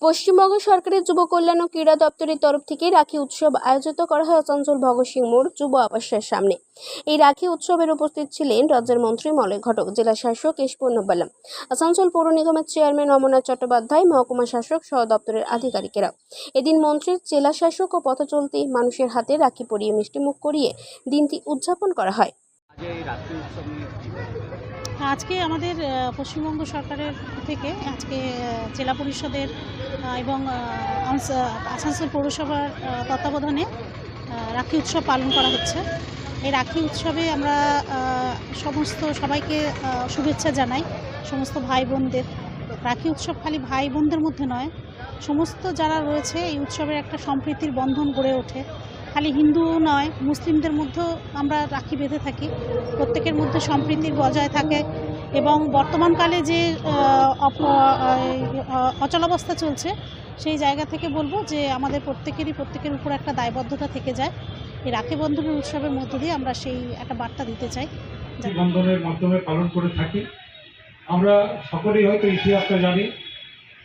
পশ্চিমবঙ্গ সরকারের যুব কল্যাণ ও ক্রীড়া দপ্তরের তরফ থেকে রাখি উৎসব আয়োজিত করা হয় আসানসোল ভগৎ সিং মোড় যুব আবাসের সামনে। এই রাখি উৎসবের উপস্থিত ছিলেন রাজ্যের মন্ত্রী মলয় ঘটক, জেলা শাসক এস পূর্ণবালাম, আসানসোল পৌর নিগমের চেয়ারম্যান অমরনাথ চট্টোপাধ্যায়, মহকুমা শাসক সহ দপ্তরের আধিকারিকেরা। এদিন মন্ত্রী, জেলা শাসক ও পথচলতি মানুষের হাতে রাখি পরিয়ে মিষ্টিমুখ করিয়ে দিনটি উদযাপন করা হয়। আজকে আমাদের পশ্চিমবঙ্গ সরকারের থেকে আজকে জেলা পরিষদের এবং আসানসোল পৌরসভার তত্ত্বাবধানে রাখি উৎসব পালন করা হচ্ছে। এই রাখি উৎসবে আমরা সবাইকে শুভেচ্ছা জানাই, সমস্ত ভাই বোনদের। রাখি উৎসব খালি ভাই বোনদের মধ্যে নয়, সমস্ত যারা রয়েছে এই উৎসবের একটা সম্প্রীতির বন্ধন গড়ে ওঠে। খালি হিন্দু নয়, মুসলিমদের মধ্যেও আমরা রাখি বেঁধে থাকি, প্রত্যেকের মধ্যে সম্প্রীতির বজায় থাকে। এবং বর্তমানকালে যে অচলাবস্থা চলছে, সেই জায়গা থেকে বলবো যে আমাদের প্রত্যেকের উপর একটা দায়বদ্ধতা থেকে যায়। এই রাখি বন্ধনের উৎসবের মধ্য দিয়ে আমরা সেই একটা বার্তা দিতে চাই। বন্ধনের মাধ্যমে পালন করে থাকি। আমরা সকলেই হয়তো ইতিহাসটা জানি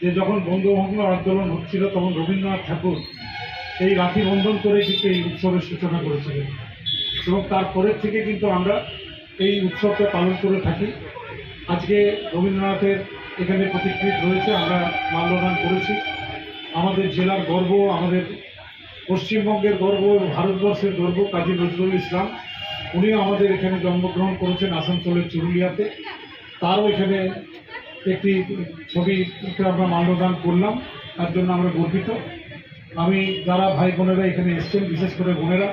যে যখন বঙ্গভঙ্গ আন্দোলন হচ্ছিল তখন রবীন্দ্রনাথ ঠাকুর এই রাখি বন্ধন করে কিন্তু এই উৎসবের সূচনা করেছিলেন এবং তারপরের থেকে কিন্তু আমরা এই উৎসবটা পালন করে থাকি। আজকে রবীন্দ্রনাথের এখানে প্রতিকৃতি রয়েছে, আমরা মাল্যদান করেছি। আমাদের জেলার গর্ব, আমাদের পশ্চিমবঙ্গের গর্ব, ভারতবর্ষের গর্ব কাজী নজরুল ইসলাম, উনিও আমাদের এখানে জন্মগ্রহণ করেছেন আসানসোলের চুরুলিয়াতে। তারও এখানে একটি ছবিতে আমরা মাল্যদান করলাম, তার জন্য আমরা গর্বিত। আমি যারা ভাই বোনেরা এখানে এসছেন, বিশেষ করে বোনেরা,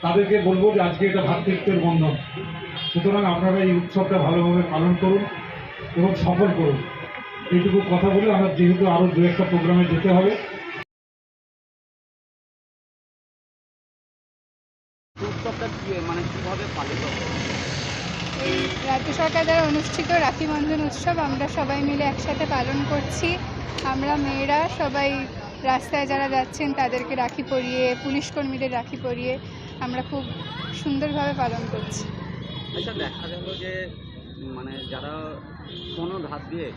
তাদেরকে বলবো যে আজকে এটা ভ্রাতৃত্বের বন্ধন, সুতরাং আপনারা এই উৎসবটা ভালোভাবে পালন করুন এবং সফল করুন। এইটুকু কথা বলে আমরা যেহেতু আরও দু একটা প্রোগ্রামে যেতে হবে। এই রাজ্য সরকার দ্বারা অনুষ্ঠিত রাখি বন্ধন উৎসব আমরা সবাই মিলে একসাথে পালন করছি। আমরা মেয়েরা সবাই রাস্তায় যারা যাচ্ছেন তাদেরকে রাখি পরিয়ে, পুলিশ কর্মীদের রাখি পরিয়ে আমরা খুব সুন্দরভাবে পালন করছি। আচ্ছা, দেখা গেল যে যারা কোনো ধার দিয়ে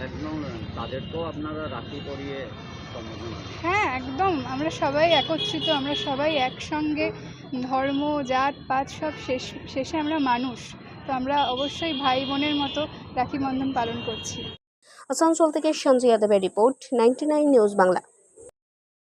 একদম তাদের তো আপনারা রাখি পরিয়ে সম্বোধন। হ্যাঁ, একদম। আমরা সবাই একত্রিত, আমরা সবাই একসঙ্গে, ধর্ম জাত পাত সব শেষে আমরা মানুষ, তো আমরা অবশ্যই ভাই বোনের মতো রাখি বন্ধন পালন করছি। আসানসোল থেকে সঞ্জয় যাদবের রিপোর্ট, 99 নিউজ বাংলা।